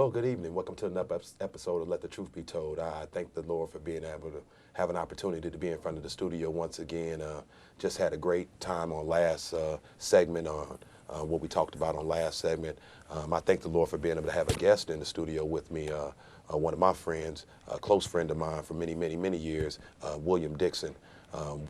Well, good evening. Welcome to another episode of Let the Truth Be Told. I thank the Lord for being able to have an opportunity to be in front of the studio once again. Just had a great time on last segment on what we talked about on last segment. I thank the Lord for being able to have a guest in the studio with me, one of my friends, a close friend of mine for many, many, many years, William Dixon,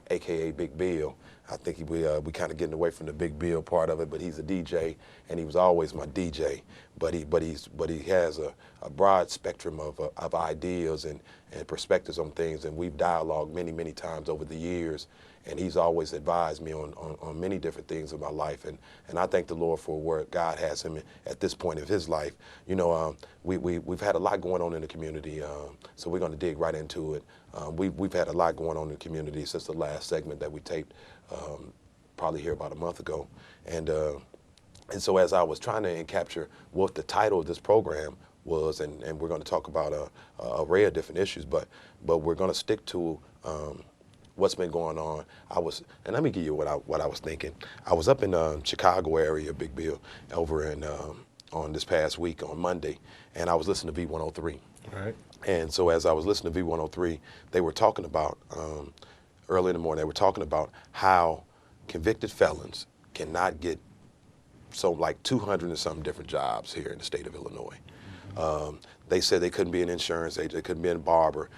AKA Big Bill. I think we kind of getting away from the Big Bill part of it, but he's a DJ, and he was always my DJ. But he has a broad spectrum of ideas and perspectives on things, and we've dialogued many, many times over the years. And he's always advised me on many different things in my life, and I thank the Lord for where God has him at this point of his life. You know, we've had a lot going on in the community, so we're going to dig right into it. We've had a lot going on in the community since the last segment that we taped, probably here about a month ago, and so as I was trying to capture what the title of this program was, and we're going to talk about a array of different issues, but we're going to stick to what's been going on. And let me give you what I was thinking. I was up in Chicago area, Big Bill, over in on this past week on Monday, and I was listening to V103. All right. And so as I was listening to V103, they were talking about early in the morning. They were talking about how convicted felons cannot get like 200 and some different jobs here in the state of Illinois. They said they couldn't be an insurance agent, they couldn't be a barber.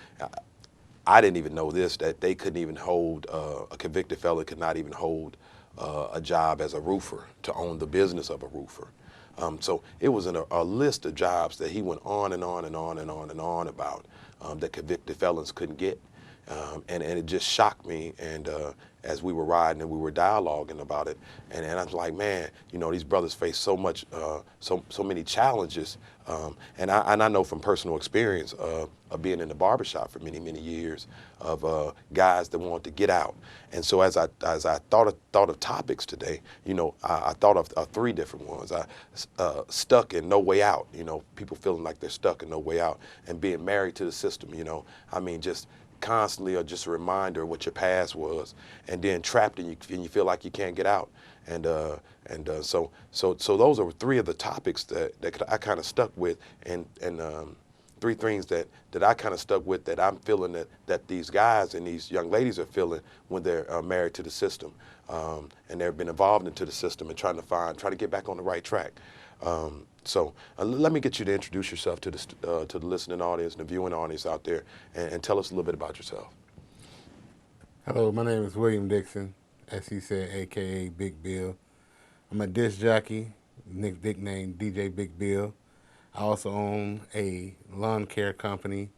I didn't even know this, that they couldn't even hold, a convicted felon could not even hold a job as a roofer, to own the business of a roofer. So it was a list of jobs that he went on and on and on and on and on about that convicted felons couldn't get. And it just shocked me, and as we were riding and we were dialoguing about it, and I was like, man, you know, these brothers face so much, so many challenges, and I know from personal experience of being in the barbershop for many, many years, of guys that want to get out. And so as I thought of topics today, you know, I thought of three different ones. Stuck and no way out, you know, people feeling like they're stuck and no way out, and being married to the system, you know, I mean, just constantly, or just a reminder of what your past was, and then trapped and you feel like you can't get out. So those are three of the topics that I kind of stuck with, and three things that I kind of stuck with, that I'm feeling that these guys and these young ladies are feeling when they're married to the system, and they've been involved into the system and trying to get back on the right track. So let me get you to introduce yourself to the listening audience and the viewing audience out there, and tell us a little bit about yourself. Hello, my name is William Dixon, as he said, a.k.a. Big Bill. I'm a disc jockey, nicknamed DJ Big Bill. I also own a lawn care company.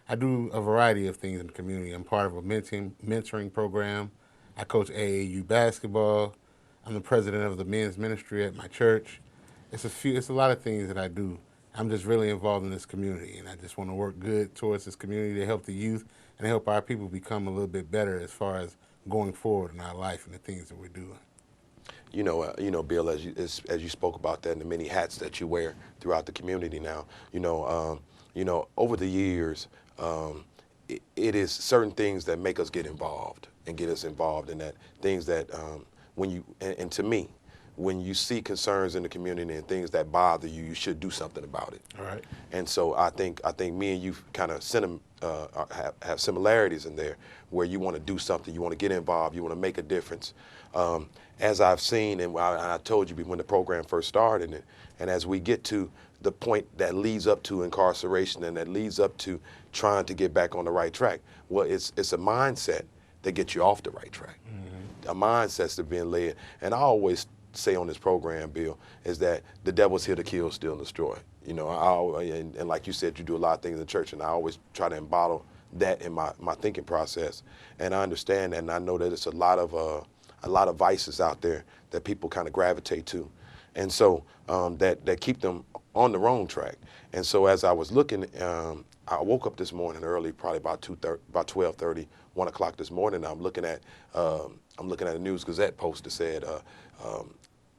I do a variety of things in the community. I'm part of a mentoring program. I coach AAU basketball. I'm the president of the men's ministry at my church. It's a lot of things that I do. I'm just really involved in this community, and I just want to work good towards this community to help the youth and help our people become a little bit better as far as going forward in our life and the things that we're doing. You know, Bill, as you spoke about that and the many hats that you wear throughout the community now, you know, over the years, it is certain things that make us get involved and get us involved in that, things that and to me, when you see concerns in the community and things that bother you, you should do something about it. All right. And so I think me and you kind of have similarities in there, where you want to do something, you want to get involved, you want to make a difference. As I've seen, and I told you when the program first started, and as we get to the point that leads up to incarceration and that leads up to trying to get back on the right track, well, it's a mindset that gets you off the right track. Mm-hmm. A mindset's to being led. And I always say on this program, Bill, is that the devil's here to kill, steal, and destroy. You know, and like you said, you do a lot of things in church, and I always try to embody that in my thinking process. And I understand that, and I know that it's a lot of vices out there that people kind of gravitate to, and so that keep them on the wrong track. And so as I was looking, I woke up this morning early, probably about 12:30, 1 o'clock this morning. I'm looking at a News Gazette post that said,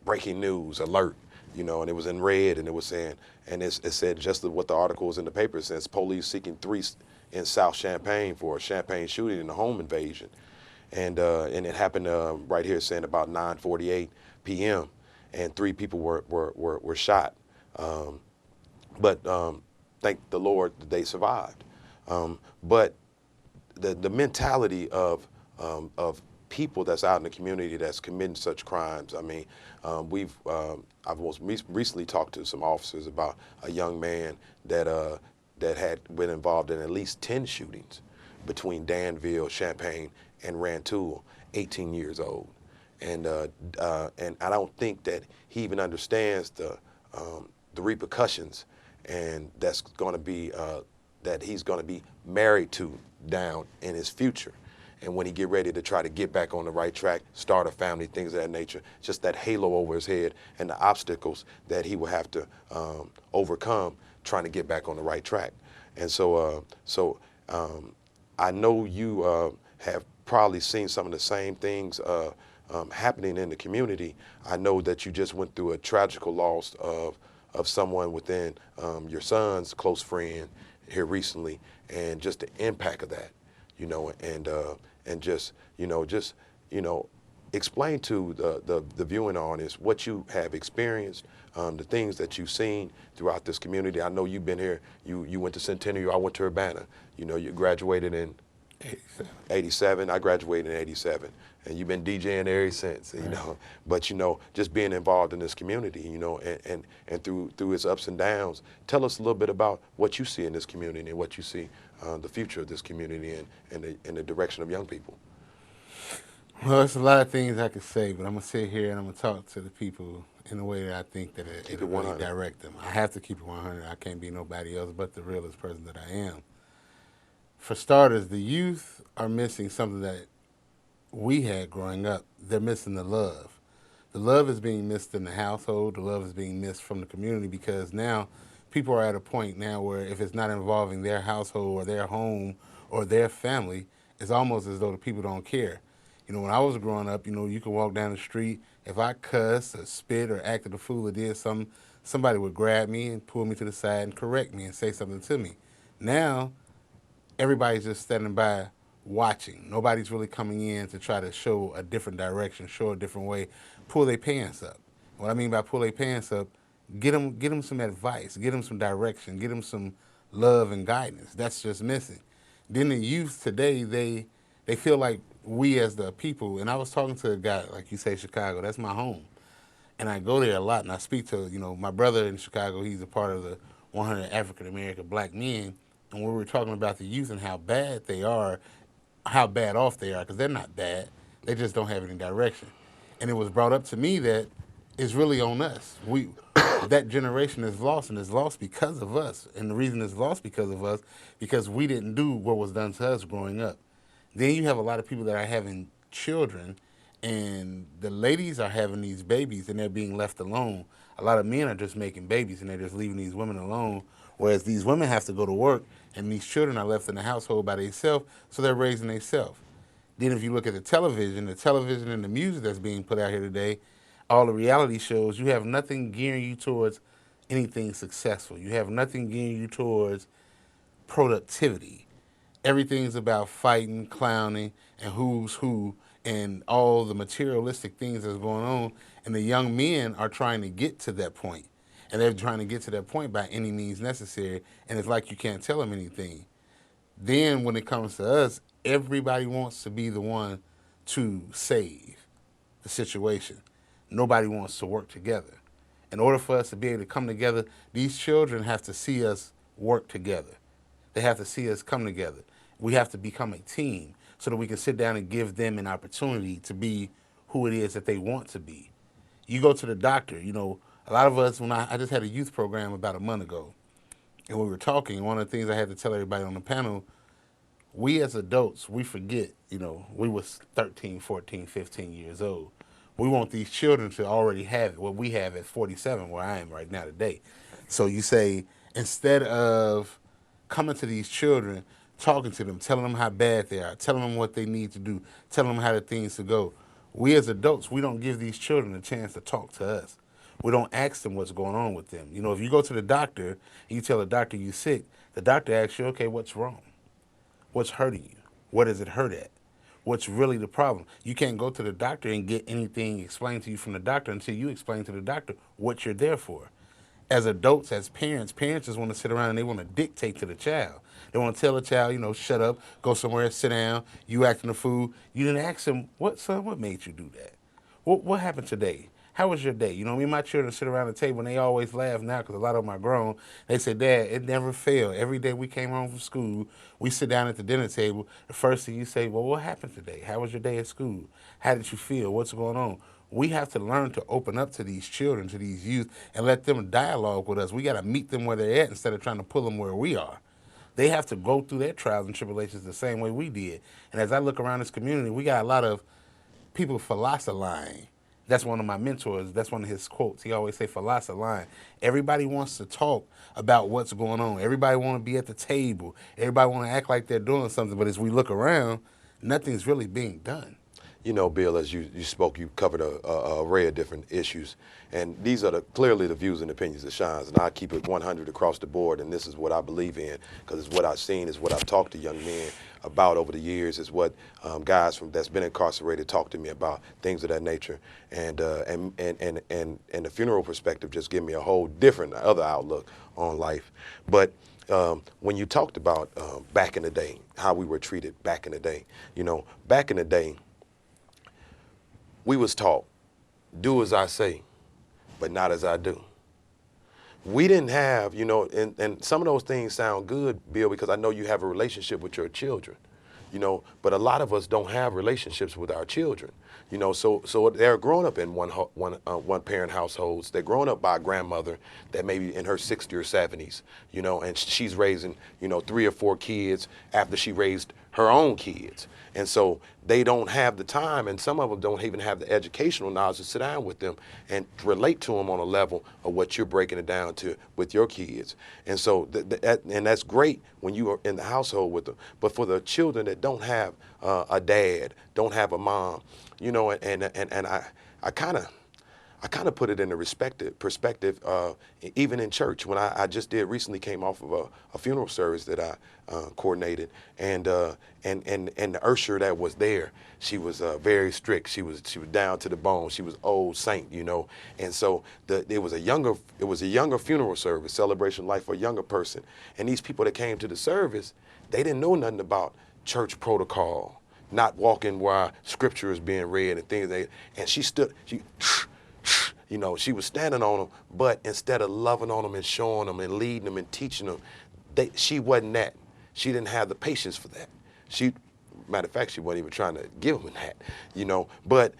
breaking news alert, you know, and it was in red, and it was saying, and it said just what the article was in the paper. It says police seeking three in South Champaign for a Champaign shooting and a home invasion, and it happened right here, saying about 9:48 p.m. and three people were shot. but thank the Lord that they survived. But the mentality of people that's out in the community that's committing such crimes. I mean, I've most recently talked to some officers about a young man that had been involved in at least 10 shootings between Danville, Champaign, and Rantoul, 18 years old, and I don't think that he even understands the repercussions, and that's going to be that he's going to be married to down in his future. And when he get ready to try to get back on the right track, start a family, things of that nature, just that halo over his head and the obstacles that he will have to overcome trying to get back on the right track. And I know you have probably seen some of the same things happening in the community. I know that you just went through a tragical loss of someone within your son's close friend here recently, and just the impact of that, and just explain to the viewing audience what you have experienced, the things that you've seen throughout this community. I know you've been here. You went to Centennial. I went to Urbana. You graduated in 87. 87. I graduated in 87, and you've been DJing ever since. But just being involved in this community, and through its ups and downs. Tell us a little bit about what you see in this community and what you see the future of this community and the direction of young people. Well, there's a lot of things I could say, but I'm gonna sit here and I'm gonna talk to the people in a way that I think that Keep it'll it really 100. direct them. I have to keep it 100. I can't be nobody else but the realest person that I am. For starters, the youth are missing something that we had growing up. They're missing the love. The love is being missed in the household. The love is being missed from the community, because now people are at a point now where if it's not involving their household or their home or their family, it's almost as though the people don't care. When I was growing up, you could walk down the street. If I cussed or spit or acted a fool or did something, somebody would grab me and pull me to the side and correct me and say something to me. Now, everybody's just standing by watching. Nobody's really coming in to try to show a different direction, show a different way, pull their pants up. What I mean by pull their pants up, get them some advice, get them some direction, get them some love and guidance. That's just missing. Then the youth today, they feel like we as the people, and I was talking to a guy, like you say, Chicago, that's my home. And I go there a lot, and I speak to, my brother in Chicago. He's a part of the 100 African American black men, and we were talking about the youth and how bad they are, how bad off they are, because they're not bad. They just don't have any direction. And it was brought up to me that it's really on us. That generation is lost, and it's lost because of us. And the reason it's lost because of us, because we didn't do what was done to us growing up. Then you have a lot of people that are having children, and the ladies are having these babies, and they're being left alone. A lot of men are just making babies, and they're just leaving these women alone, whereas these women have to go to work, and these children are left in the household by themselves, so they're raising themselves. Then if you look at the television and the music that's being put out here today, all the reality shows, you have nothing gearing you towards anything successful. You have nothing gearing you towards productivity. Everything's about fighting, clowning, and who's who, and all the materialistic things that's going on. And the young men are trying to get to that point. And they're trying to get to that point by any means necessary. And it's like you can't tell them anything. Then when it comes to us, everybody wants to be the one to save the situation. Nobody wants to work together. In order for us to be able to come together, these children have to see us work together. They have to see us come together. We have to become a team so that we can sit down and give them an opportunity to be who it is that they want to be. You go to the doctor, a lot of us, when I just had a youth program about a month ago, and we were talking, one of the things I had to tell everybody on the panel, we as adults, we forget, we was 13, 14, 15 years old. We want these children to already have what we have at 47, where I am right now today. So you say, instead of coming to these children, talking to them, telling them how bad they are, telling them what they need to do, telling them how the things to go, we as adults, we don't give these children a chance to talk to us. We don't ask them what's going on with them. If you go to the doctor and you tell the doctor you're sick, the doctor asks you, okay, what's wrong? What's hurting you? What does it hurt at? What's really the problem? You can't go to the doctor and get anything explained to you from the doctor until you explain to the doctor what you're there for. as adults, as parents just want to sit around and they want to dictate to the child. They want to tell the child, shut up, go somewhere, sit down. You acting a fool. You didn't ask them, what, son, what made you do that? What happened today? How was your day? Me and my children sit around the table and they always laugh now because a lot of them are grown. They say, Dad, it never failed. Every day we came home from school, we sit down at the dinner table. The first thing you say, well, what happened today? How was your day at school? How did you feel? What's going on? We have to learn to open up to these children, to these youth, and let them dialogue with us. We got to meet them where they're at instead of trying to pull them where we are. They have to go through their trials and tribulations the same way we did. And as I look around this community, we got a lot of people philosophizing. That's one of my mentors. That's one of his quotes. He always say philosophizing. Everybody wants to talk about what's going on. Everybody want to be at the table. Everybody want to act like they're doing something. But as we look around, nothing's really being done. Bill, as you spoke, you covered a array of different issues. And these are clearly the views and opinions of Shines. And I keep it 100 across the board. And this is what I believe in, because it's what I've seen, it's what I've talked to young men about over the years, is what guys that's been incarcerated talk to me about, things of that nature. And the funeral perspective just give me a whole different other outlook on life. But when you talked about back in the day, how we were treated back in the day, back in the day, we was taught, do as I say, but not as I do. We didn't have, and some of those things sound good, Bill, because I know you have a relationship with your children, but a lot of us don't have relationships with our children, so they're growing up in one parent households. They're growing up by a grandmother that may be in her 60s or 70s, and she's raising, 3 or 4 kids after she raised her own kids. And so they don't have the time, and some of them don't even have the educational knowledge to sit down with them and relate to them on a level of what you're breaking it down to with your kids. And so, and that's great when you are in the household with them. But for the children that don't have a dad, don't have a mom, and I kind of put it in the perspective, even in church. When I just recently came off of a funeral service that I coordinated, and the usher that was there, she was very strict. She was down to the bone. She was old saint, and so it was a younger funeral service, celebration of life for a younger person. And these people that came to the service, they didn't know nothing about church protocol, not walking while scripture is being read and things. And she stood. She was standing on them, but instead of loving on them and showing them and leading them and teaching them, she wasn't that. She didn't have the patience for that. Matter of fact, she wasn't even trying to give them that, But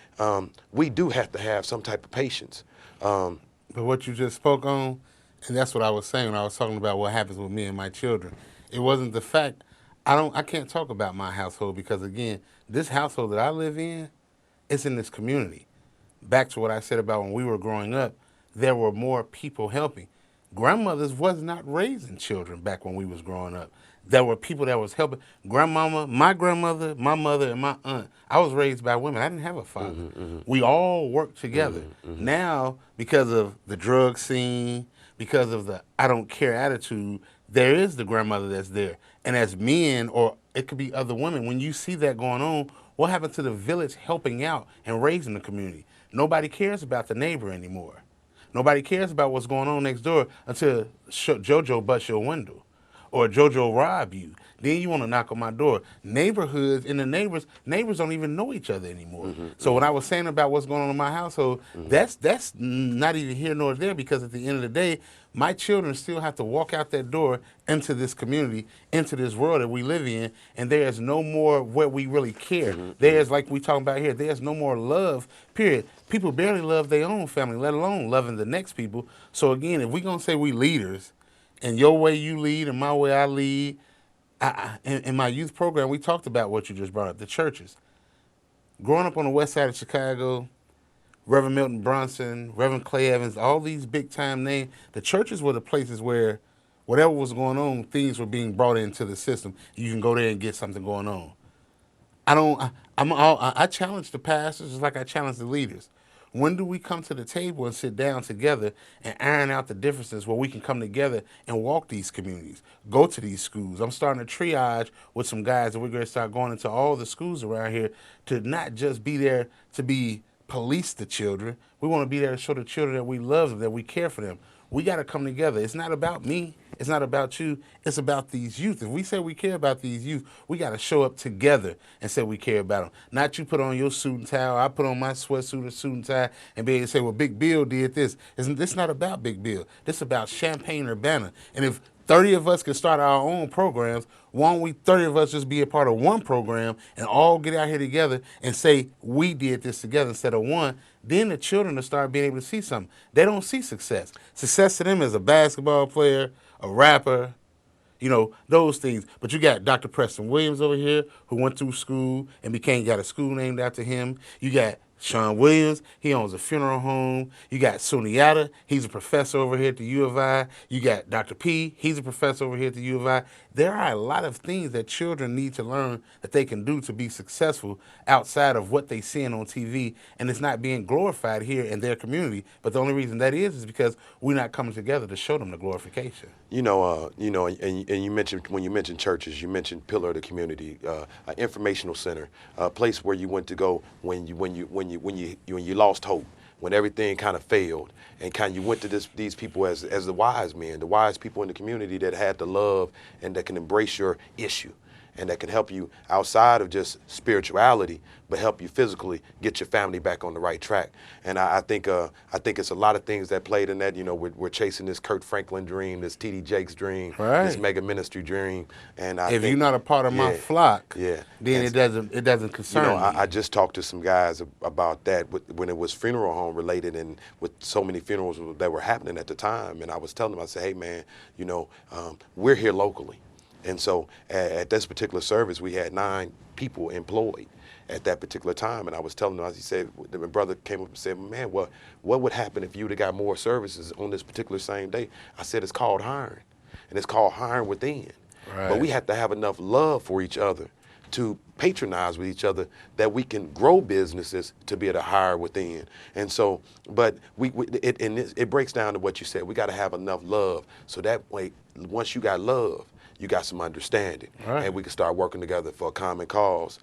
we do have to have some type of patience. But what you just spoke on, and that's what I was saying when I was talking about what happens with me and my children. It wasn't the fact, I can't talk about my household because, again, this household that I live in, it's in this community. Back to what I said about when we were growing up, there were more people helping. Grandmothers was not raising children back when we was growing up. There were people that was helping. Grandmama, my grandmother, my mother, and my aunt. I was raised by women. I didn't have a father. We all worked together. Now, because of the drug scene, because of the I don't care attitude, there is the grandmother that's there. And as men, or it could be other women, when you see that going on, what happened to the village helping out and raising the community? Nobody cares about the neighbor anymore. Nobody cares about what's going on next door until JoJo busts your window or JoJo rob you. Then you want to knock on my door. Neighborhoods and the neighbors don't even know each other anymore. So when I was saying about what's going on in my household, that's not even here nor there, because at the end of the day, my children still have to walk out that door into this community, into this world that we live in, and there's no more where we really care. There's, like we talking about here, there's no more love, period. People barely love their own family, let alone loving the next people. So again, if we're going to say we leaders, and your way you lead and my way I lead, in my youth program, we talked about what you just brought up, the churches. Growing up on the west side of Chicago, Reverend Milton Brunson, Reverend Clay Evans, all these big-time names, the churches were the places where whatever was going on, things were being brought into the system. You can go there and get something going on. I challenge the pastors just like I challenge the leaders. When do we come to the table and sit down together and iron out the differences where we can come together and walk these communities, go to these schools? I'm starting to triage with some guys, and we're going to start going into all the schools around here to not just be there to police the children. We want to be there to show the children that we love them, that we care for them. we got to come together. It's not about me. It's not about you. It's about these youth. If we say we care about these youth, we got to show up together and say we care about them. Not you put on your suit and tie, or I put on my sweatsuit or suit and tie, and be able to say, well, Big Bill did this. Isn't this not about Big Bill? This is about Champaign-Urbana. And if 30 of us could start our own programs, why don't we 30 of us just be a part of one program and all get out here together and say we did this together instead of one? Then the children will start being able to see something. They don't see success. Success to them is a basketball player, a rapper, those things. But you got Dr. Preston Williams over here who went through school and got a school named after him. You got Sean Williams, he owns a funeral home. You got Suniata, he's a professor over here at the U of I. You got Dr. P, he's a professor over here at the U of I. There are a lot of things that children need to learn that they can do to be successful outside of what they seeing on TV, and it's not being glorified here in their community. But the only reason that is because we're not coming together to show them the glorification. And you mentioned, when you mentioned churches, you mentioned Pillar of the Community, an informational center, a place where you went to go when you lost hope, when everything kind of failed, and you went to these people as the wise men, the wise people in the community that had the love and that can embrace your issue, and that can help you outside of just spirituality, but help you physically get your family back on the right track. And I think it's a lot of things that played in that. We're chasing this Kurt Franklin dream, this T.D. Jakes dream, right, this mega ministry dream. And if you're not a part of my flock, then it doesn't concern me. I just talked to some guys about that when it was funeral home related, and with so many funerals that were happening at the time. And I was telling them, I said, hey man, we're here locally. And so at this particular service, we had 9 people employed at that particular time. And I was telling him, he said, my brother came up and said, man, what would happen if you would have got more services on this particular same day? I said, it's called hiring, and it's called hiring within. Right. But we have to have enough love for each other to patronize with each other that we can grow businesses to be able to hire within. And so, but it breaks down to what you said. We got to have enough love, so that way, once you got love, you got some understanding, right, and we can start working together for a common cause.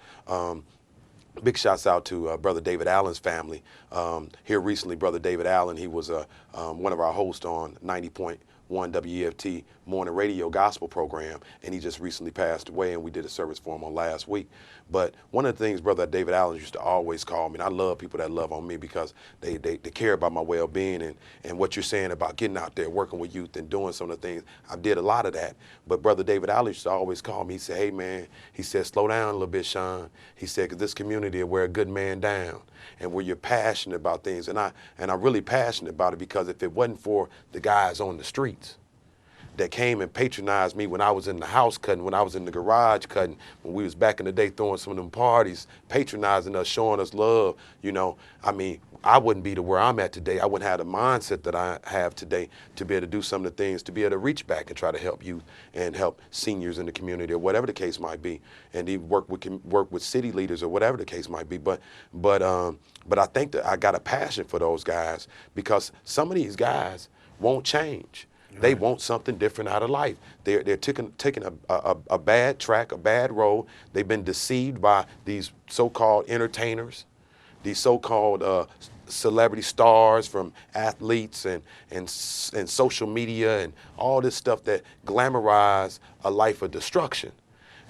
Big shouts out to Brother David Allen's family. Here recently, Brother David Allen, he was one of our hosts on 90.1 WEFT morning radio gospel program, and he just recently passed away, and we did a service for him on last week. But one of the things Brother David Allen used to always call me, and I love people that love on me because they care about my well-being, and what you're saying about getting out there, working with youth and doing some of the things. I did a lot of that. But Brother David Allen used to always call me. He said, hey man, he said, slow down a little bit, Sean. He said, because this community will wear a good man down, and where you're passionate about things. And I'm really passionate about it, because if it wasn't for the guys on the streets that came and patronized me when I was in the house cutting, when I was in the garage cutting, when we was back in the day throwing some of them parties, patronizing us, showing us love, I wouldn't be to where I'm at today. I wouldn't have the mindset that I have today to be able to do some of the things, to be able to reach back and try to help youth and help seniors in the community, or whatever the case might be, and even work with city leaders, or whatever the case might be. But I think that I got a passion for those guys, because some of these guys won't change. They want something different out of life. They're taking a bad track, a bad road. They've been deceived by these so-called entertainers, these so-called celebrity stars, from athletes and social media and all this stuff that glamorize a life of destruction.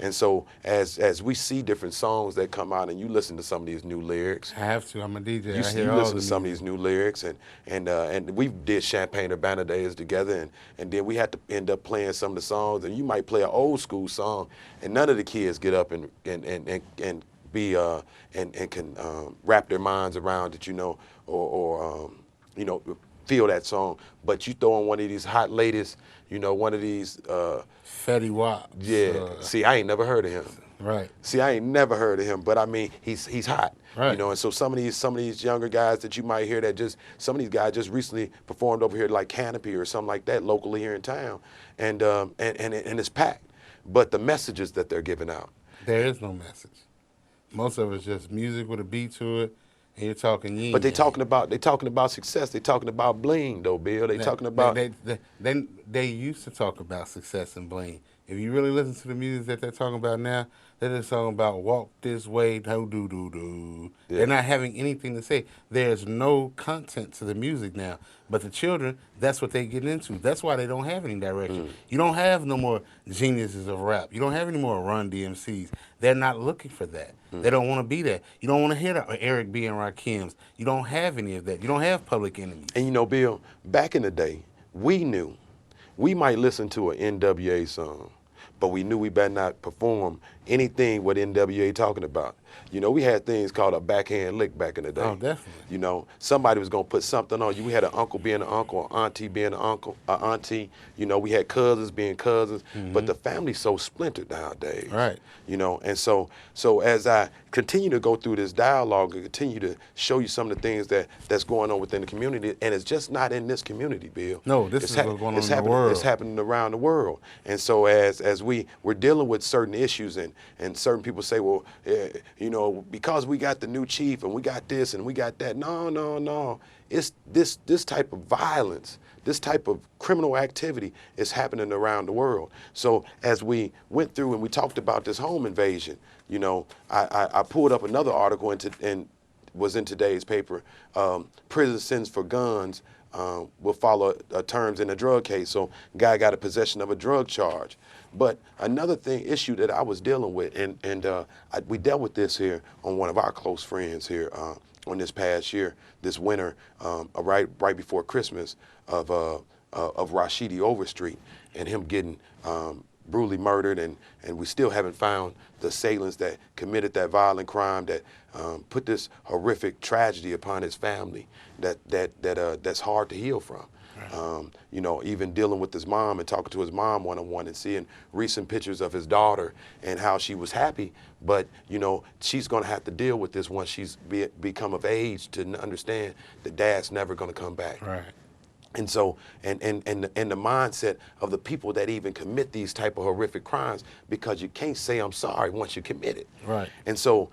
And so as we see different songs that come out, and you listen to some of these new lyrics. I have to. I'm a DJ. You listen to some of these new lyrics, and we did Champaign-Urbana days together, and then we had to end up playing some of the songs, and you might play an old school song, and none of the kids get up and be and can wrap their minds around it, or feel that song. But you throw on one of these hot ladies, one of these Fetty Wap. Yeah. See, I ain't never heard of him. Right. See, I ain't never heard of him, but I mean, he's hot. Right. And so some of these younger guys that you might hear, some of these guys just recently performed over here like Canopy or something like that locally here in town, and it's packed. But the messages that they're giving out, there is no message. Most of it's just music with a beat to it, and you're talking yin. But they talking about success. They talking about bling though, Bill. They talking about they used to talk about success and bling. if you really listen to the music that they're talking about now, they're just talking about walk this way, do do do do. They're Yeah. not having anything to say. There's no content to the music now. But the children, that's what they get into. That's why they don't have any direction. Mm. You don't have no more geniuses of rap. You don't have any more Run DMCs. They're not looking for that. They Mm. don't want to be that. You don't want to hear the Eric B. and Rakims. You don't have any of that. You don't have Public Enemies. And you know, Bill, back in the day, we knew we might listen to an NWA song, but we knew we better not perform anything what NWA talking about. You know, we had things called a backhand lick back in the day. Oh, definitely. You know, somebody was gonna put something on you. We had an uncle being an uncle, an auntie being an uncle, auntie. You know, we had cousins being cousins, but the family's so splintered nowadays. Right. You know, and so as I continue to go through this dialogue and continue to show you some of the things that's going on within the community, and it's just not in this community, Bill. No, this It's is what's going on it's in the happening, world. It's happening around the world. And so as we're dealing with certain issues, and certain people say, well, you know, because we got the new chief and we got this and we got that. No. It's this type of violence, this type of criminal activity is happening around the world. So as we went through and we talked about this home invasion, you know, I pulled up another article and was in today's paper. Prison sentence for guns will follow terms in a drug case. So guy got a possession of a drug charge. But another issue that I was dealing with, and we dealt with this here on one of our close friends here on this past year, this winter, right before Christmas, of Rashidi Overstreet and him getting brutally murdered, and we still haven't found the assailants that committed that violent crime that put this horrific tragedy upon his family that's hard to heal from. You know, even dealing with his mom and talking to his mom one-on-one and seeing recent pictures of his daughter and how she was happy, but, you know, she's going to have to deal with this once she's become of age to understand that dad's never going to come back. Right. And so, and the mindset of the people that even commit these type of horrific crimes, because you can't say I'm sorry once you commit it. Right. And so,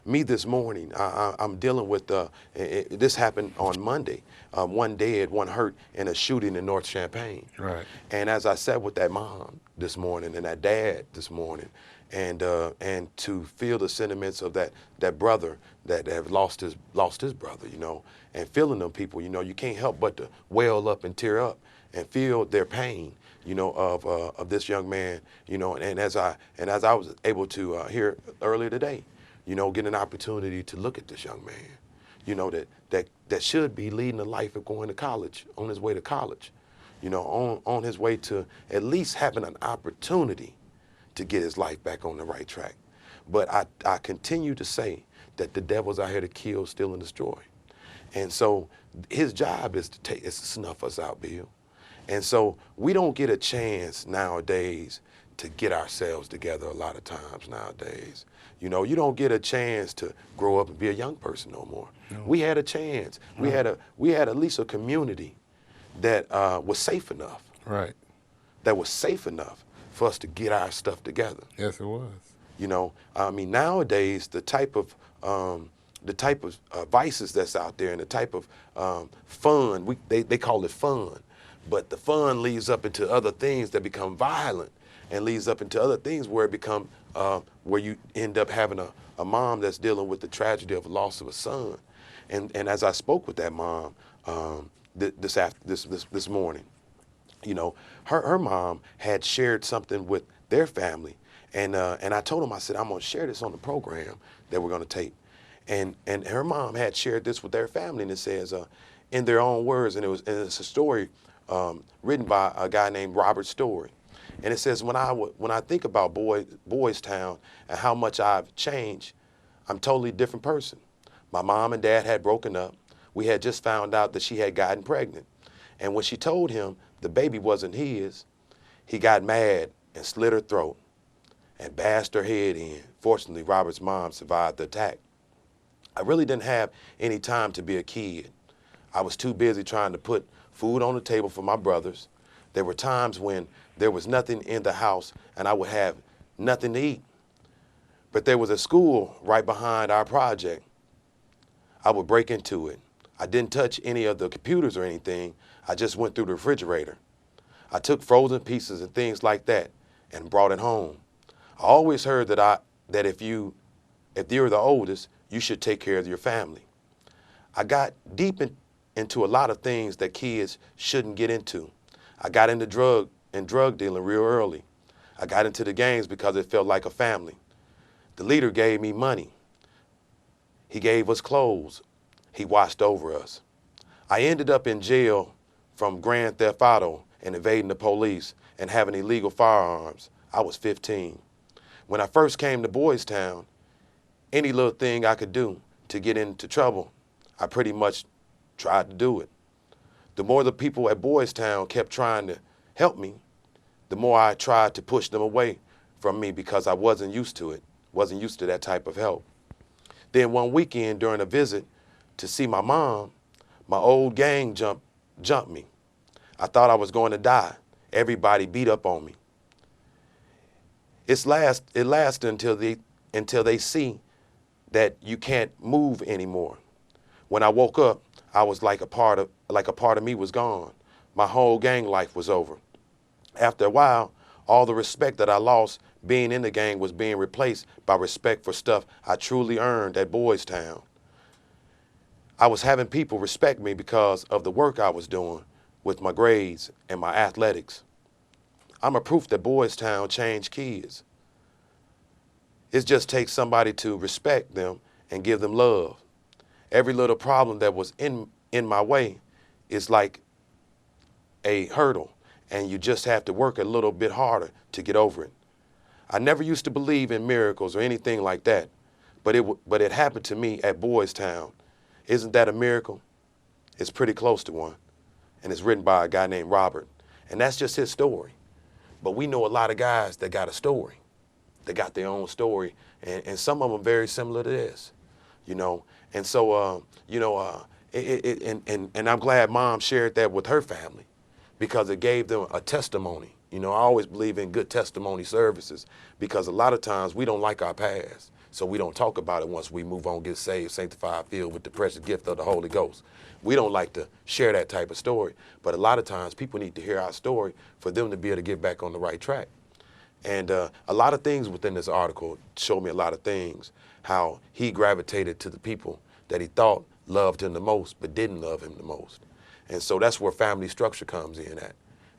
me this morning, I'm dealing with this happened on Monday. One dead, one hurt in a shooting in North Champaign. Right. And as I sat with that mom this morning and that dad this morning, and to feel the sentiments of that brother that have lost his brother, you know, and feeling them people, you know, you can't help but to well up and tear up and feel their pain, you know, of this young man, you know, and as I was able to hear earlier today, you know, get an opportunity to look at this young man, you know, that should be leading a life of going to college, on his way to college, you know, on his way to at least having an opportunity to get his life back on the right track. But I continue to say that the devil's out here to kill, steal, and destroy. And so his job is to snuff us out, Bill. And so we don't get a chance nowadays to get ourselves together a lot of times nowadays. You know, you don't get a chance to grow up and be a young person no more. No. We had a chance. We had at least a community that was safe enough. Right. That was safe enough for us to get our stuff together. Yes, it was. You know, I mean, nowadays the type of vices that's out there and the type of fun, they call it fun, but the fun leads up into other things that become violent and leads up into other things where it become, where you end up having a mom that's dealing with the tragedy of the loss of a son. And as I spoke with that mom this morning, you know, her mom had shared something with their family, and I told them, I said, I'm gonna share this on the program that we're gonna tape, and her mom had shared this with their family, and it says, in their own words, and it's a story written by a guy named Robert Story, and it says, when I think about Boys Town and how much I've changed, I'm a totally different person. My mom and dad had broken up. We had just found out that she had gotten pregnant, and when she told him the baby wasn't his, he got mad and slit her throat and bashed her head in. Fortunately, Robert's mom survived the attack. I really didn't have any time to be a kid. I was too busy trying to put food on the table for my brothers. There were times when there was nothing in the house and I would have nothing to eat. But there was a school right behind our project. I would break into it. I didn't touch any of the computers or anything. I just went through the refrigerator. I took frozen pieces and things like that and brought it home. I always heard that if you're the oldest, you should take care of your family. I got into a lot of things that kids shouldn't get into. I got into drug dealing real early. I got into the gangs because it felt like a family. The leader gave me money. He gave us clothes. He watched over us. I ended up in jail from grand theft auto and evading the police and having illegal firearms. I was 15. When I first came to Boys Town, any little thing I could do to get into trouble, I pretty much tried to do it. The more the people at Boys Town kept trying to help me, the more I tried to push them away from me because I wasn't used to it, wasn't used to that type of help. Then one weekend during a visit to see my mom, my old gang jumped me. I thought I was going to die. Everybody beat up on me. It lasted until they see that you can't move anymore. When I woke up, I was like a part of me was gone. My whole gang life was over. After a while, all the respect that I lost being in the gang was being replaced by respect for stuff I truly earned at Boys Town. I was having people respect me because of the work I was doing with my grades and my athletics. I'm a proof that Boys Town changed kids. It just takes somebody to respect them and give them love. Every little problem that was in my way is like a hurdle, and you just have to work a little bit harder to get over it. I never used to believe in miracles or anything like that, but it happened to me at Boys Town. Isn't that a miracle? It's pretty close to one, and it's written by a guy named Robert, and that's just his story. But we know a lot of guys that got a story. They got their own story, and some of them very similar to this, you know. And so, and I'm glad Mom shared that with her family because it gave them a testimony. You know, I always believe in good testimony services because a lot of times we don't like our past, so we don't talk about it once we move on, get saved, sanctified, filled with the precious gift of the Holy Ghost. We don't like to share that type of story, but a lot of times people need to hear our story for them to be able to get back on the right track. And a lot of things within this article show me a lot of things, how he gravitated to the people that he thought loved him the most, but didn't love him the most. And so that's where family structure comes in at.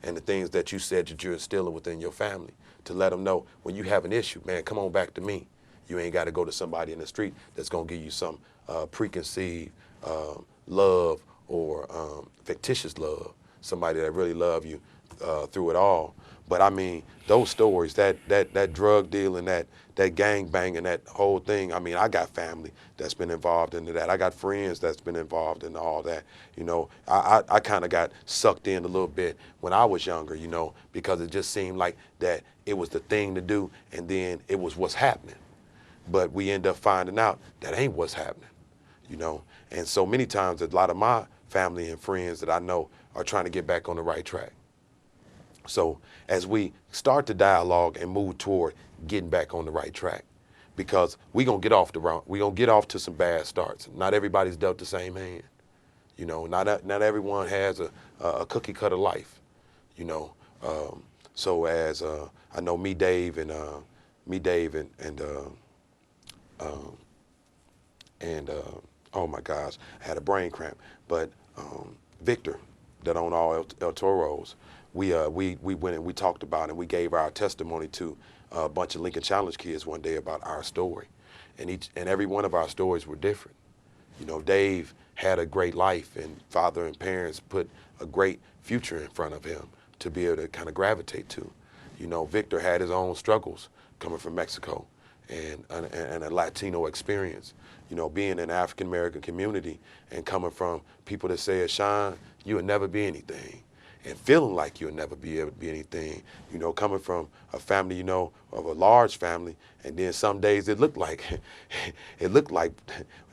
And the things that you said that you're instilling within your family, to let them know when you have an issue, man, come on back to me. You ain't got to go to somebody in the street that's going to give you some preconceived love or fictitious love, somebody that really love you through it all. But I mean, those stories, that drug deal and that gang bang and that whole thing, I mean, I got family that's been involved into that. I got friends that's been involved in all that. You know, I kind of got sucked in a little bit when I was younger, you know, because it just seemed like that it was the thing to do and then it was what's happening. But we end up finding out that ain't what's happening, you know. And so many times a lot of my family and friends that I know are trying to get back on the right track. So as we start the dialogue and move toward getting back on the right track, because we're going to get off we're going to get off to some bad starts. Not everybody's dealt the same hand. You know, not everyone has a cookie cutter life, you know. So as I know Dave and oh my gosh, I had a brain cramp, but Victor that owned all El Toros, we went and we talked about it and we gave our testimony to a bunch of Lincoln Challenge kids one day about our story. And every one of our stories were different. You know, Dave had a great life and father and parents put a great future in front of him to be able to kind of gravitate to. You know, Victor had his own struggles coming from Mexico and a Latino experience. You know, being in the African-American community and coming from people that say, Sean, you will never be anything. And feeling like you'll never be able to be anything, you know, coming from a family, you know, of a large family, and then some days it looked like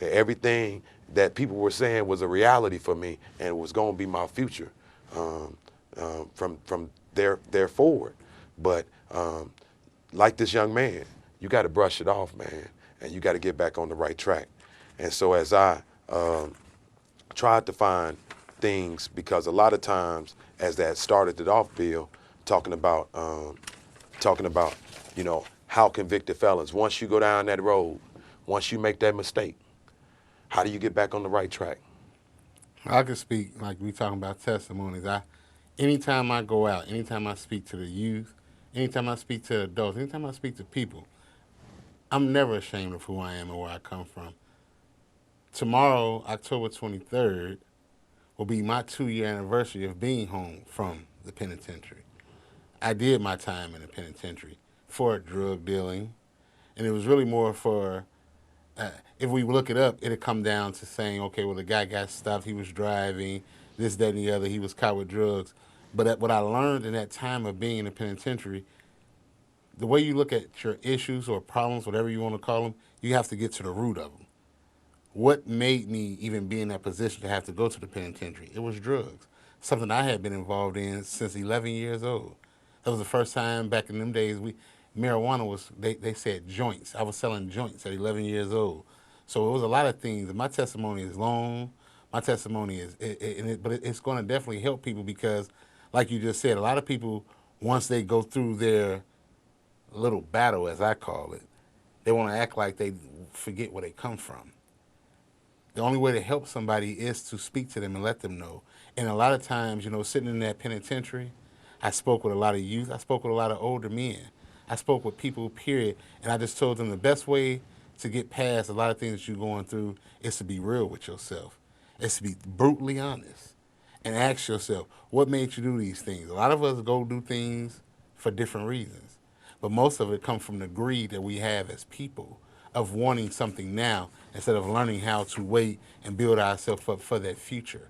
everything that people were saying was a reality for me and was going to be my future from there forward. But like this young man, you got to brush it off, man, and you got to get back on the right track. And so as I tried to find things, because a lot of times as that started it off, Bill, talking about talking about, how convicted felons, once you go down that road, once you make that mistake, how do you get back on the right track? I could speak like we talking about testimonies. Anytime I go out, anytime I speak to the youth, anytime I speak to adults, anytime I speak to people, I'm never ashamed of who I am and where I come from. Tomorrow, October 23rd, will be my 2-year anniversary of being home from the penitentiary. I did my time in the penitentiary for drug dealing, and it was really more for, if we look it up, it'd come down to saying, okay, well, the guy got stopped, he was driving, this, that, and the other, he was caught with drugs. But what I learned in that time of being in the penitentiary, the way you look at your issues or problems, whatever you want to call them, you have to get to the root of them. What made me even be in that position to have to go to the penitentiary? It was drugs, something I had been involved in since 11 years old. That was the first time back in them days marijuana was, they said joints. I was selling joints at 11 years old. So it was a lot of things. My testimony is long. My testimony is, but it's going to definitely help people because, like you just said, a lot of people, once they go through their little battle, as I call it, they want to act like they forget where they come from. The only way to help somebody is to speak to them and let them know. And a lot of times, sitting in that penitentiary, I spoke with a lot of youth. I spoke with a lot of older men. I spoke with people, period. And I just told them the best way to get past a lot of things that you're going through is to be real with yourself. It's to be brutally honest and ask yourself, what made you do these things? A lot of us go do things for different reasons. But most of it comes from the greed that we have as people of wanting something now instead of learning how to wait and build ourselves up for that future.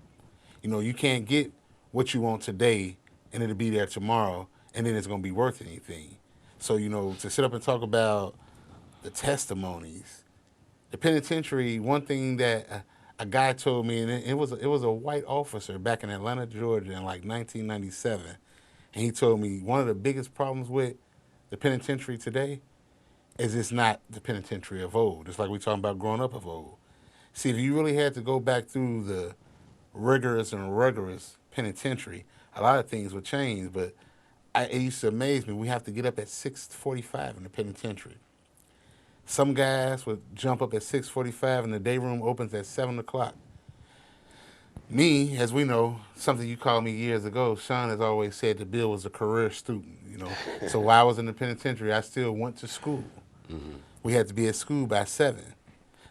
You can't get what you want today and it'll be there tomorrow and then it's going to be worth anything. So, to sit up and talk about the testimonies, the penitentiary, one thing that a guy told me, and it was a white officer back in Atlanta, Georgia in like 1997, and he told me one of the biggest problems with the penitentiary today is it's not the penitentiary of old. It's like we talking about growing up of old. See, if you really had to go back through the rigorous and rugged penitentiary, a lot of things would change. But it used to amaze me. We have to get up at 6:45 in the penitentiary. Some guys would jump up at 6:45 and the day room opens at 7 o'clock. Me, as we know, something you called me years ago, Sean has always said that Bill was a career student. So while I was in the penitentiary, I still went to school. Mm-hmm. We had to be at school by 7.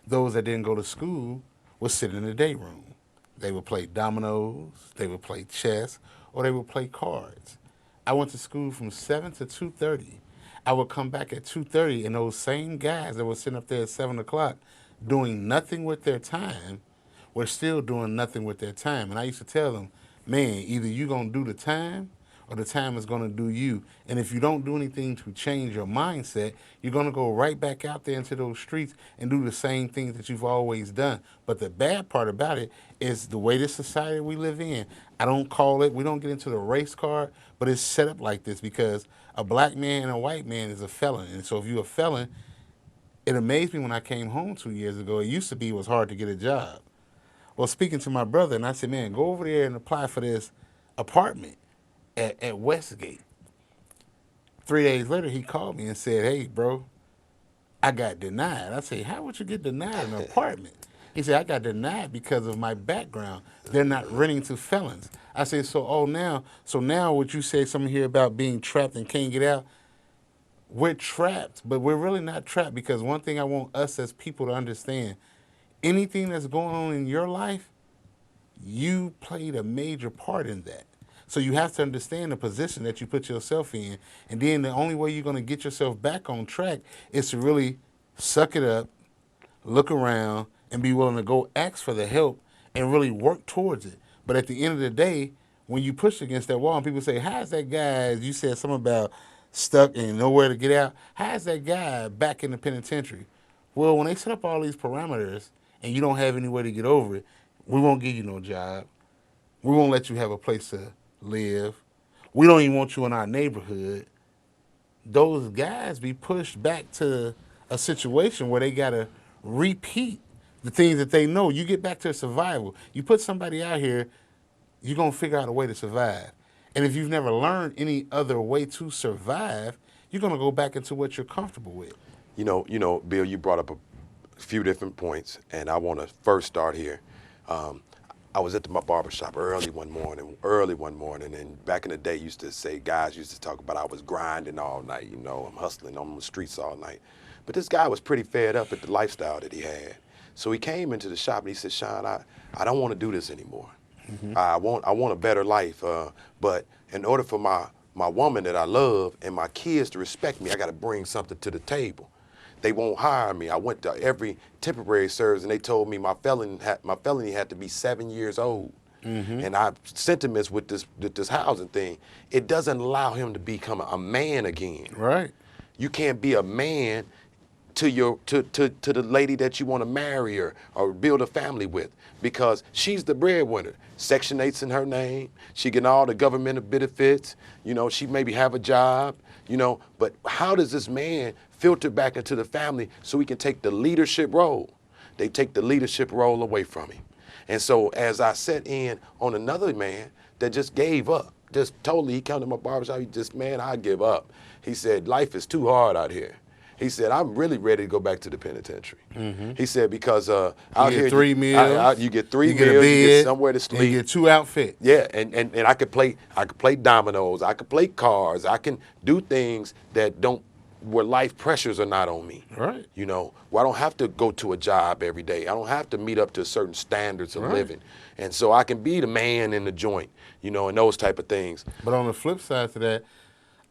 Those that didn't go to school would sit in the day room. They would play dominoes, they would play chess, or they would play cards. I went to school from 7 to 2:30. I would come back at 2:30, and those same guys that were sitting up there at 7 o'clock doing nothing with their time were still doing nothing with their time. And I used to tell them, man, either you're going to do the time or the time is going to do you. And if you don't do anything to change your mindset, you're going to go right back out there into those streets and do the same things that you've always done. But the bad part about it is the way this society we live in. I don't call it, we don't get into the race card, but it's set up like this because a black man and a white man is a felon. And so if you're a felon, it amazed me when I came home 2 years ago. It used to be it was hard to get a job. Well, speaking to my brother, and I said, man, go over there and apply for this apartment at Westgate. 3 days later, he called me and said, hey, bro, I got denied. I said, how would you get denied an apartment? He said, I got denied because of my background. They're not renting to felons. I said, so now what you say something here about being trapped and can't get out, we're trapped, but we're really not trapped because one thing I want us as people to understand, anything that's going on in your life, you played a major part in that. So you have to understand the position that you put yourself in. And then the only way you're going to get yourself back on track is to really suck it up, look around, and be willing to go ask for the help and really work towards it. But at the end of the day, when you push against that wall and people say, how's that guy, as you said something about stuck and nowhere to get out, how's that guy back in the penitentiary? Well, when they set up all these parameters and you don't have any way to get over it, we won't give you no job. We won't let you have a place to live. We don't even want you in our neighborhood. Those guys be pushed back to a situation where they got to repeat the things that they know. You get back to survival. You put somebody out here, you're going to figure out a way to survive. And if you've never learned any other way to survive, you're going to go back into what you're comfortable with. Bill, you brought up a few different points, and I want to first start here. Um, I was at my barbershop early one morning, and back in the day, guys used to talk about I was grinding all night, I'm hustling on the streets all night. But this guy was pretty fed up at the lifestyle that he had. So he came into the shop and he said, Sean, I don't want to do this anymore. I want a better life, but in order for my woman that I love and my kids to respect me, I got to bring something to the table. They won't hire me. I went to every temporary service, and they told me my felony had to be 7 years old. And I sentiments with this housing thing, it doesn't allow him to become a man again. Right. You can't be a man to the lady that you want to marry or build a family with, because she's the breadwinner. Section 8's in her name. She getting all the government benefits. She maybe have a job. But how does this man filter back into the family so he can take the leadership role? They take the leadership role away from him. And so as I set in on another man that just gave up, just totally, he came to my barbershop, man, I give up. He said, life is too hard out here. He said, I'm really ready to go back to the penitentiary. He said, because out You here, get 3 meals. you get 3 you get a meals, bed, you get somewhere to sleep. and you get 2 outfits. Yeah, and I could play dominoes, I could play cards, I can do things where life pressures are not on me. Right. Where I don't have to go to a job every day. I don't have to meet up to certain standards of Right. living. And so I can be the man in the joint, and those type of things. But on the flip side to that,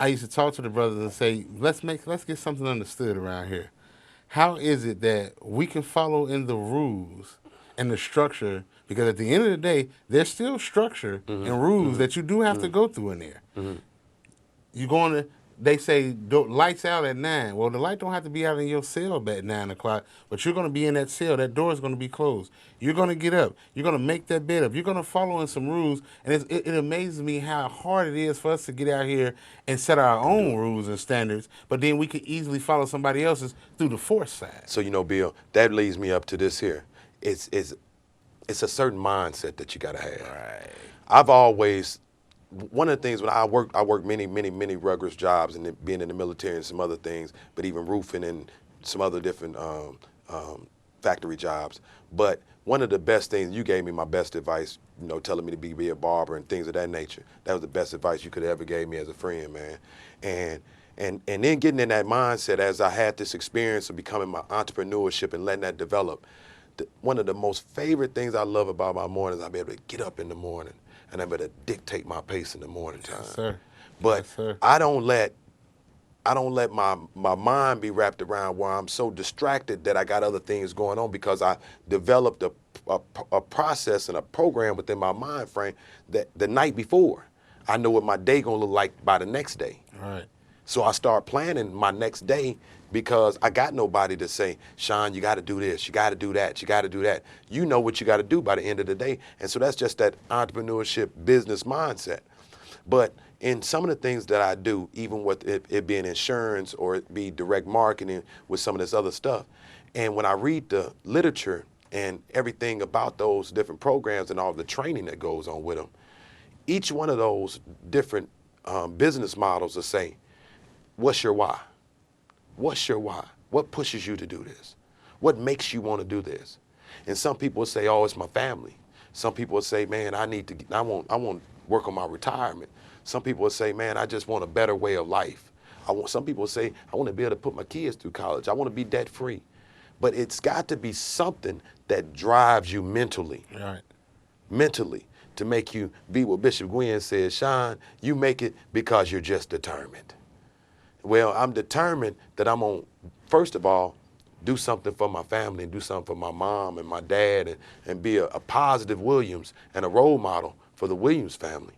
I used to talk to the brothers and say, let's get something understood around here. How is it that we can follow in the rules and the structure? Because at the end of the day, there's still structure and rules that you do have to go through in there. You're going to, they say lights out at 9. Well, the light don't have to be out in your cell at 9 o'clock, but you're going to be in that cell. That door is going to be closed. You're going to get up. You're going to make that bed up. You're going to follow in some rules. And it amazes me how hard it is for us to get out here and set our own rules and standards, but then we can easily follow somebody else's through the force side. So, Bill, that leads me up to this here. It's a certain mindset that you got to have. Right. I've always, one of the things when I worked many rigorous jobs, and being in the military and some other things, but even roofing and some other different factory jobs. But one of the best things, you gave me my best advice, telling me to be a barber and things of that nature. That was the best advice you could ever gave me as a friend, man. And then getting in that mindset as I had this experience of becoming my entrepreneurship and letting that develop. One of the most favorite things I love about my mornings, I'll be able to get up in the morning and I'm able to dictate my pace in the morning time. Yes, sir. But Yes, sir. I don't let my mind be wrapped around where I'm so distracted that I got other things going on, because I developed a process and a program within my mind frame that the night before, I know what my day gonna look like by the next day. Right. So I start planning my next day, because I got nobody to say, Sean, you got to do this, you got to do that, you got to do that. You know what you got to do by the end of the day. And so that's just that entrepreneurship business mindset. But in some of the things that I do, even with it being insurance or it be direct marketing with some of this other stuff, and when I read the literature and everything about those different programs and all the training that goes on with them, each one of those different business models will say, what's your why? What's your why? What pushes you to do this? What makes you want to do this? And some people will say, oh, it's my family. Some people will say, man, I want to work on my retirement. Some people will say, man, I just want a better way of life. Some people will say, I want to be able to put my kids through college. I want to be debt free. But it's got to be something that drives you mentally. Right. Mentally, to make you be what Bishop Gwynn says, Sean, you make it because you're just determined. Well, I'm determined that I'm going to, first of all, do something for my family and do something for my mom and my dad, and be a positive Williams and a role model for the Williams family,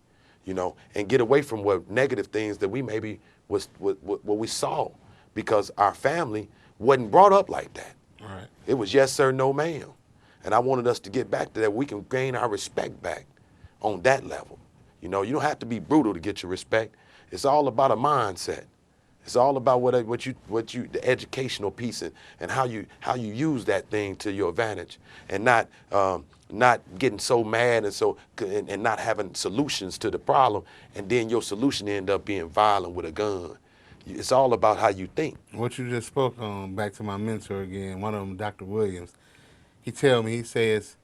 and get away from what negative things that we maybe what we saw, because our family wasn't brought up like that. Right. It was yes, sir, no, ma'am. And I wanted us to get back to that. We can gain our respect back on that level. You don't have to be brutal to get your respect. It's all about a mindset. It's all about what you the educational piece and how you use that thing to your advantage, and not getting so mad and not having solutions to the problem, and then your solution end up being violent with a gun. It's all about how you think. What you just spoke on, back to my mentor again, one of them, Dr. Williams, he tell me, he says,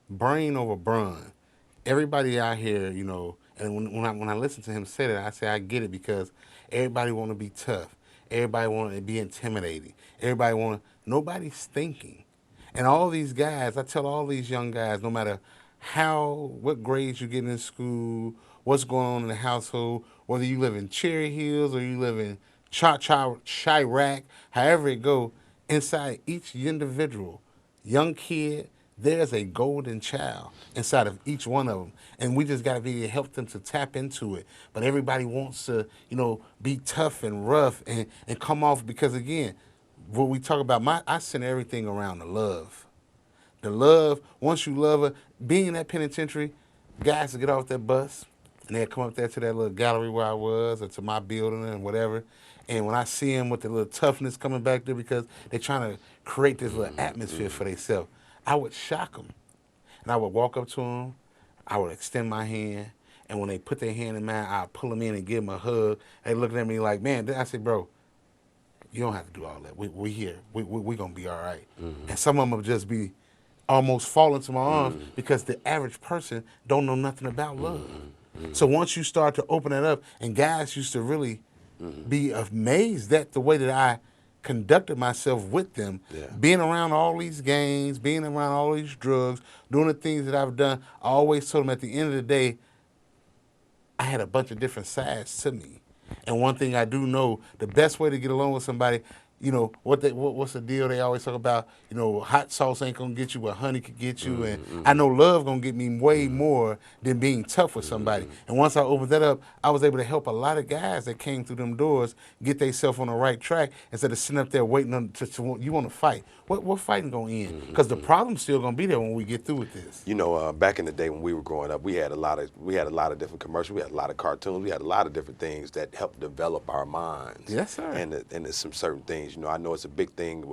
brain over brawn. Everybody out here, and when I listen to him say that, I say I get it because everybody want to be tough. Everybody want to be intimidating. Nobody's thinking. And all these guys, I tell all these young guys, no matter what grades you get in school, what's going on in the household, whether you live in Cherry Hills or you live in Chirac, however it go, inside each individual, young kid, there's a golden child inside of each one of them. And we just got to be able to help them to tap into it. But everybody wants to, be tough and rough and come off because, again, what we talk about, I center everything around the love. The love, once you love her, being in that penitentiary, guys will get off that bus and they'll come up there to that little gallery where I was or to my building and whatever. And when I see them with the little toughness coming back there because they're trying to create this little atmosphere for themselves, I would shock them. And I would walk up to them, I would extend my hand, and when they put their hand in mine, I'd pull them in and give them a hug. They looking at me like, man, I said, bro, you don't have to do all that. We here. We going to be all right. And some of them will just be almost fall into my arms because the average person don't know nothing about love. So once you start to open it up, and guys used to really be amazed at the way that I conducted myself with them, being around all these gangs, being around all these drugs, doing the things that I've done. I always told them at the end of the day, I had a bunch of different sides to me. And one thing I do know, the best way to get along with somebody, what's the deal they always talk about, hot sauce ain't gonna get you what honey could get you. And I know love gonna get me way more than being tough with somebody. And once I opened that up, I was able to help a lot of guys that came through them doors get themselves on the right track instead of sitting up there waiting you want to fight. What fighting gonna end? Because the problem's still gonna be there when we get through with this. Back in the day when we were growing up, we had a lot of different commercials. We had a lot of cartoons. We had a lot of different things that helped develop our minds. Yes, sir. And there's some certain things. I know it's a big thing.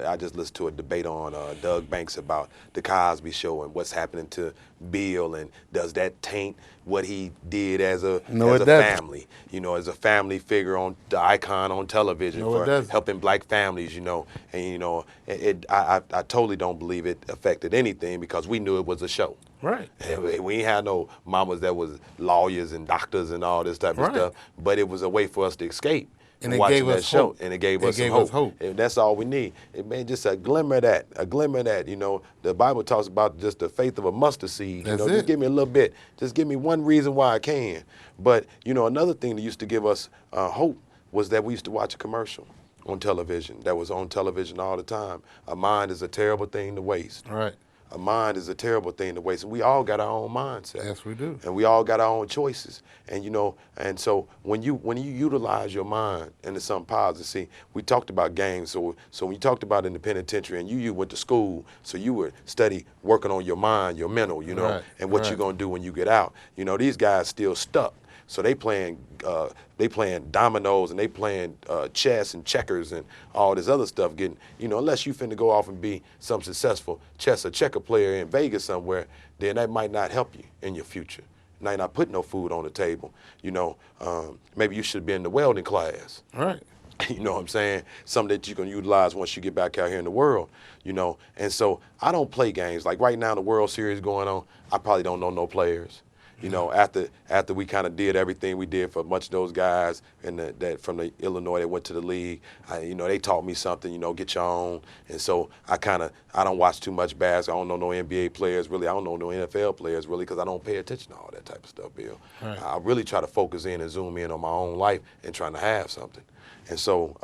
I just listened to a debate on Doug Banks about the Cosby Show and what's happening to Bill, and does that taint what he did as a family? As a family figure on the icon on television for helping black families. And I totally don't believe it affected anything because we knew it was a show. Right. We ain't had no mamas that was lawyers and doctors and all this type of stuff, but it was a way for us to escape. And it gave us hope. And it gave us some hope. And that's all we need. Just a glimmer of that. The Bible talks about just the faith of a mustard seed. Just give me a little bit. Just give me one reason why I can. But, another thing that used to give us hope was that we used to watch a commercial on television that was on television all the time. A mind is a terrible thing to waste. Right. A mind is a terrible thing to waste. And we all got our own mindset. Yes, we do. And we all got our own choices. And and so when you utilize your mind into something positive, see, we talked about games. So when you talked about in the penitentiary and you went to school, so you would study working on your mind, your mental, and what you're gonna do when you get out. These guys still stuck. So they playing dominoes and they playing chess and checkers and all this other stuff. Unless you finna go off and be some successful chess or checker player in Vegas somewhere, then that might not help you in your future. Now you're not putting no food on the table. Maybe you should be in the welding class. Right. You know what I'm saying? Something that you can utilize once you get back out here in the world. And so I don't play games. Like right now, the World Series going on, I probably don't know no players. After we kind of did everything we did for much of those guys that from the Illinois that went to the league, they taught me something, get your own. And so I don't watch too much basketball. I don't know no NBA players really. I don't know no NFL players really because I don't pay attention to all that type of stuff, Bill. Right. I really try to focus in and zoom in on my own life and trying to have something. And so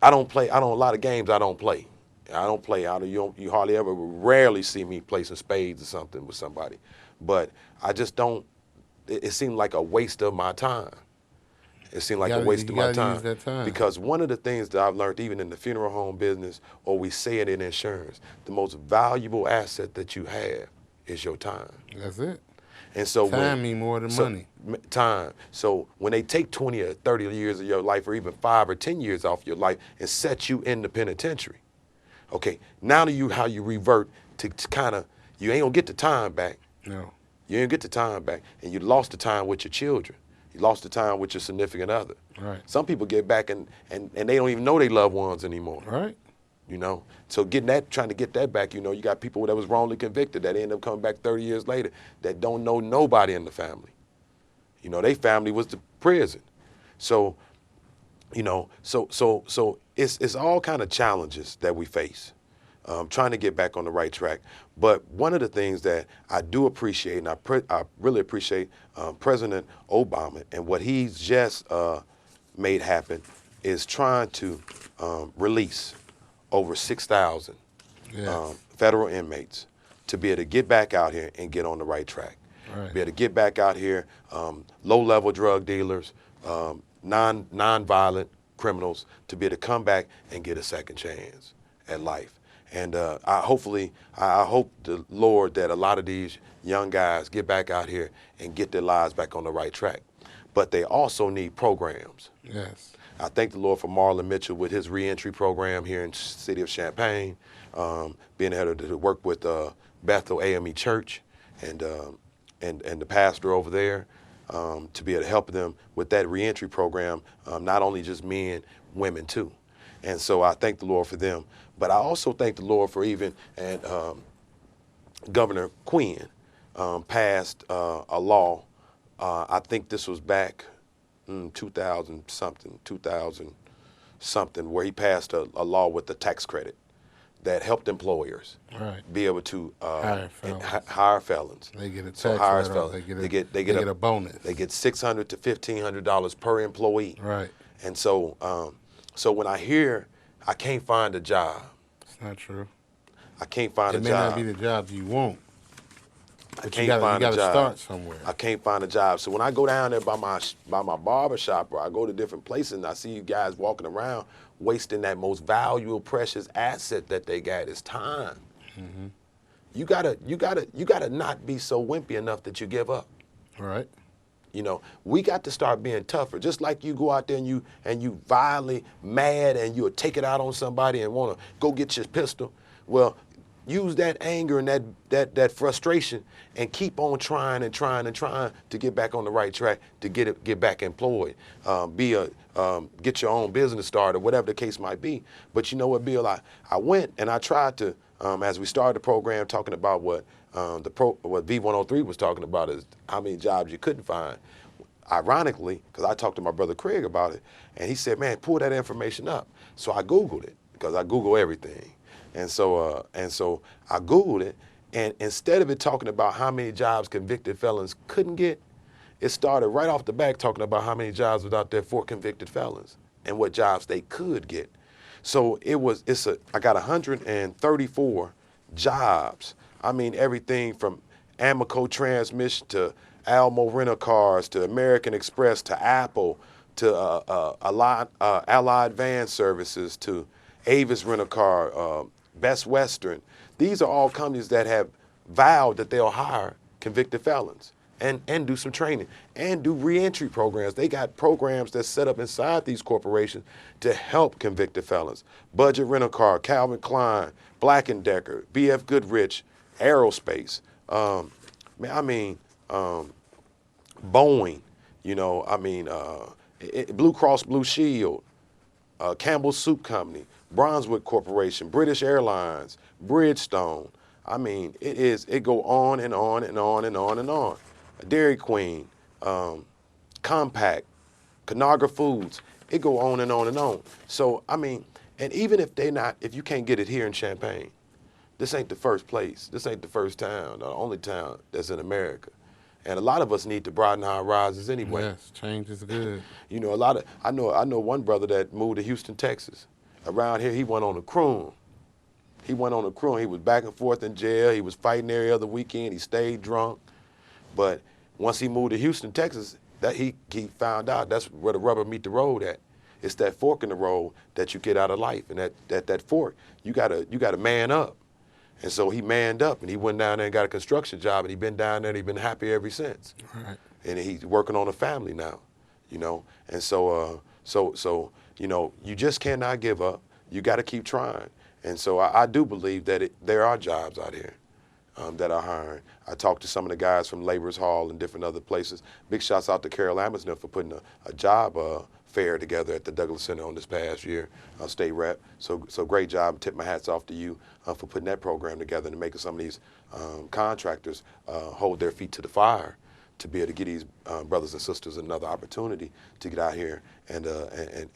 I don't play. A lot of games I don't play. I don't play. You hardly ever, rarely see me play some spades or something with somebody. But I just don't, it seemed like a waste of my time. It seemed like a waste of my time. Use that time. Because one of the things that I've learned, even in the funeral home business, or we say it in insurance, the most valuable asset that you have is your time. That's it. And so time means more than money. Time. So when they take 20 or 30 years of your life, or even 5 or 10 years off your life, and set you in the penitentiary, okay, now how you revert to kind of, you ain't gonna get the time back. No. You ain't get the time back, and you lost the time with your children. You lost the time with your significant other. Right. Some people get back and they don't even know they loved ones anymore. Right. You know, so trying to get that back, you know, you got people that was wrongly convicted that end up coming back 30 years later that don't know nobody in the family. You know, their family was the prison. So, you know, so it's all kind of challenges that we face, trying to get back on the right track. But one of the things that I do appreciate, and I really appreciate President Obama and what he's just made happen, is trying to release over 6,000 Yes. federal inmates to be able to get back out here and get on the right track. Right. Be able to get back out here, low-level drug dealers, non-violent criminals, to be able to come back and get a second chance at life. And I hope the Lord that a lot of these young guys get back out here and get their lives back on the right track. But they also need programs. Yes. I thank the Lord for Marlon Mitchell with his reentry program here in the city of Champaign, being able to work with Bethel AME Church and the pastor over there, to be able to help them with that reentry program, not only just men, women too. And so I thank the Lord for them. But I also thank the Lord for even Governor Quinn passed a law. I think this was back 2000 something, where he passed a law with the tax credit that helped employers Right. be able to Hire felons. hire felons. They get a tax So hire write-off. felons. They get a bonus. They get $600 to $1,500 per employee. Right. And so, so when I hear I can't find a job, It's not true. I can't find It a may job. not be the job you want, I but can't you find a gotta job. start somewhere. I can't find a job. So when I go down there by my barber shop, or I go to different places and I see you guys walking around wasting that most valuable, precious asset that they got, is time. Mm-hmm. You gotta not be so wimpy enough that you give up. Right. You know, we got to start being tougher. Just like you go out there and you violently mad and you'll take it out on somebody and want to go get your pistol. Well, use that anger and that frustration and keep on trying to get back on the right track, to get back employed, get your own business started, whatever the case might be. But you know what, Bill? I went and I tried to, as we started the program, talking about what V103 was talking about, is how many jobs you couldn't find. Ironically, because I talked to my brother Craig about it, and he said, man, pull that information up. So I Googled it, because I Google everything. And so I Googled it, and instead of it talking about how many jobs convicted felons couldn't get, it started right off the back talking about how many jobs was out there for convicted felons and what jobs they could get. So I got 134 jobs. I mean, everything from Amoco Transmission to Almo Rental Cars to American Express to Apple to Allied Van Services to Avis Rental Car, Best Western. These are all companies that have vowed that they'll hire convicted felons and do some training and do reentry programs. They got programs that's set up inside these corporations to help convicted felons. Budget Rental Car, Calvin Klein, Black & Decker, BF Goodrich, Aerospace, Boeing, Blue Cross Blue Shield, Campbell Soup Company, Brunswick Corporation, British Airlines, Bridgestone. I mean, it go on and on and on and on and on. Dairy Queen, Compaq, Conagra Foods. It go on and on and on. So, I mean, and even if you can't get it here in Champaign, this ain't the first place. This ain't the first town, the only town that's in America. And a lot of us need to broaden our horizons anyway. Yes, change is good. You know, I know one brother that moved to Houston, Texas. Around here, he went on a cruise. He was back and forth in jail. He was fighting every other weekend. He stayed drunk. But once he moved to Houston, Texas, that he found out that's where the rubber meet the road at. It's that fork in the road that you get out of life. And that fork, you gotta man up. And so he manned up and he went down there and got a construction job, and he's been down there and he's been happy ever since. Right. And he's working on a family now, you know. And so you know, you just cannot give up. You got to keep trying. And so I do believe that there are jobs out here. that are hiring. I talked to some of the guys from Laborers Hall and different other places. Big shouts out to Carol Ammerston for putting a job fair together at the Douglas Center on this past year, state rep. So great job. Tip my hats off to you for putting that program together and making some of these contractors hold their feet to the fire to be able to give these brothers and sisters another opportunity to get out here and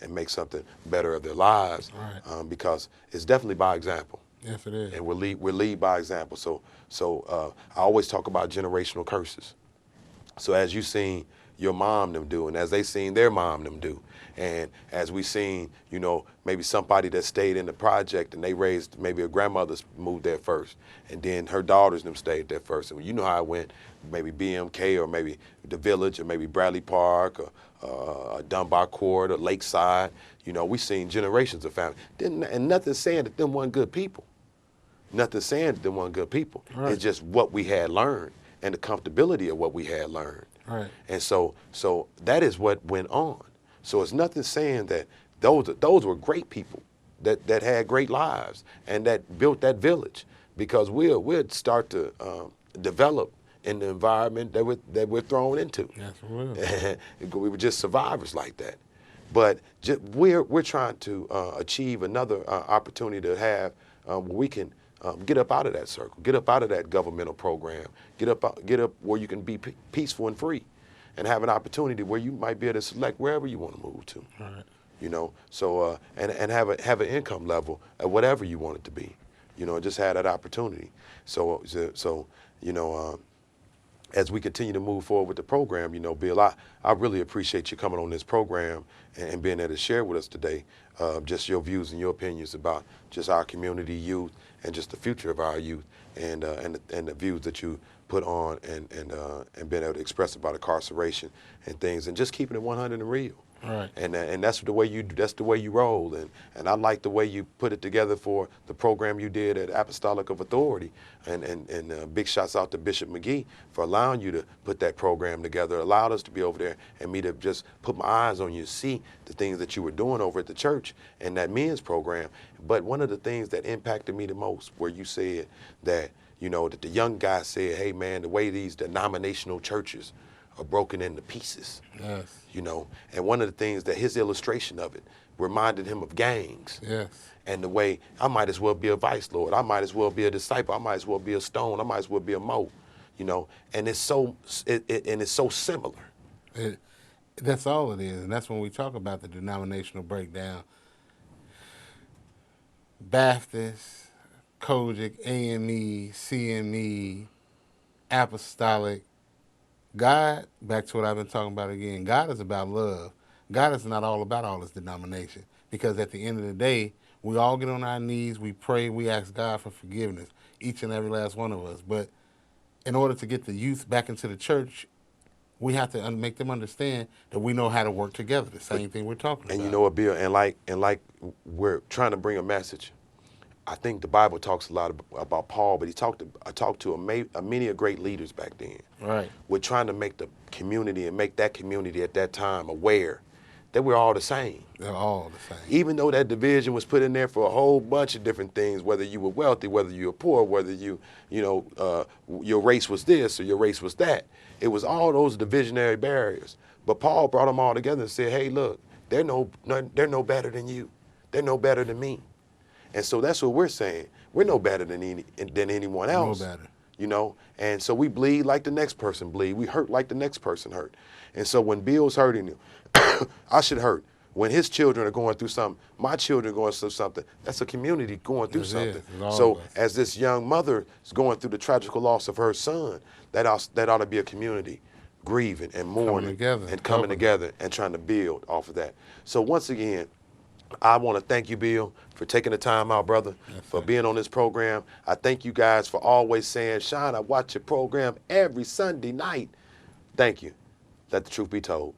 make something better of their lives. Right. Because it's definitely by example. Yes, it is. And we're lead by example. So I always talk about generational curses. So as you seen your mom them do, and as they seen their mom them do, and as we seen, maybe somebody that stayed in the project and they raised, maybe a grandmother's moved there first, and then her daughters them stayed there first. And you know how it went, maybe BMK or maybe the Village or maybe Bradley Park or Dunbar Court or Lakeside. We seen generations of family. And nothing saying that them weren't good people. Nothing saying that them weren't good people. Right. It's just what we had learned and the comfortability of what we had learned. Right. And so that is what went on. So it's nothing saying that those were great people that had great lives and that built that village, because we'd start to develop in the environment that we're thrown into. Yes, we will. We were just survivors like that. But we're trying to achieve another opportunity to have where we can get up out of that circle, get up out of that governmental program, get up where you can be peaceful and free, and have an opportunity where you might be able to select wherever you want to move to. Right. So and have an income level at whatever you want it to be, just have that opportunity. So as we continue to move forward with the program, Bill, I really appreciate you coming on this program and being able to share with us today just your views and your opinions about just our community youth and just the future of our youth and the views that you put on and being able to express about incarceration and things and just keeping it 100 and real. Right. And that's the way you roll, and I like the way you put it together for the program you did at Apostolic of Authority, and big shouts out to Bishop McGee for allowing you to put that program together, allowed us to be over there and me to just put my eyes on you, see the things that you were doing over at the church and that men's program. But one of the things that impacted me the most, where you said that that the young guy said, hey man, the way these denominational churches are broken into pieces. Yes. And one of the things that his illustration of it reminded him of gangs. Yes. And the way I might as well be a vice lord, I might as well be a disciple, I might as well be a stone, I might as well be a mo, and it's so similar. That's all it is, and that's when we talk about the denominational breakdown. Baptist, Kojic, AME, CME, Apostolic. God, back to what I've been talking about again, God is about love. God is not all about all this denomination, because at the end of the day, we all get on our knees, we pray, we ask God for forgiveness, each and every last one of us. But in order to get the youth back into the church, we have to make them understand that we know how to work together, the same thing we're talking about. And you know what, Bill, and like we're trying to bring a message. I think the Bible talks a lot about Paul, but I talked to many great leaders back then. Right. We're trying to make the community and make that community at that time aware that we're all the same. They're all the same. Even though that division was put in there for a whole bunch of different things, whether you were wealthy, whether you were poor, whether your race was this or your race was that. It was all those divisionary barriers. But Paul brought them all together and said, hey, look, they're no better than you. They're no better than me. And so that's what we're saying. We're no better than anyone else. No better. And so we bleed like the next person bleed. We hurt like the next person hurt. And so when Bill's hurting you, I should hurt. When his children are going through something, my children are going through something, that's a community going through something. So as this young mother is going through the tragical loss of her son, that ought to be a community grieving and mourning coming together and trying to build off of that. So once again, I want to thank you, Bill, for taking the time out, brother, for being on this program. I thank you guys for always saying, Sean, I watch your program every Sunday night. Thank you. Let the truth be told.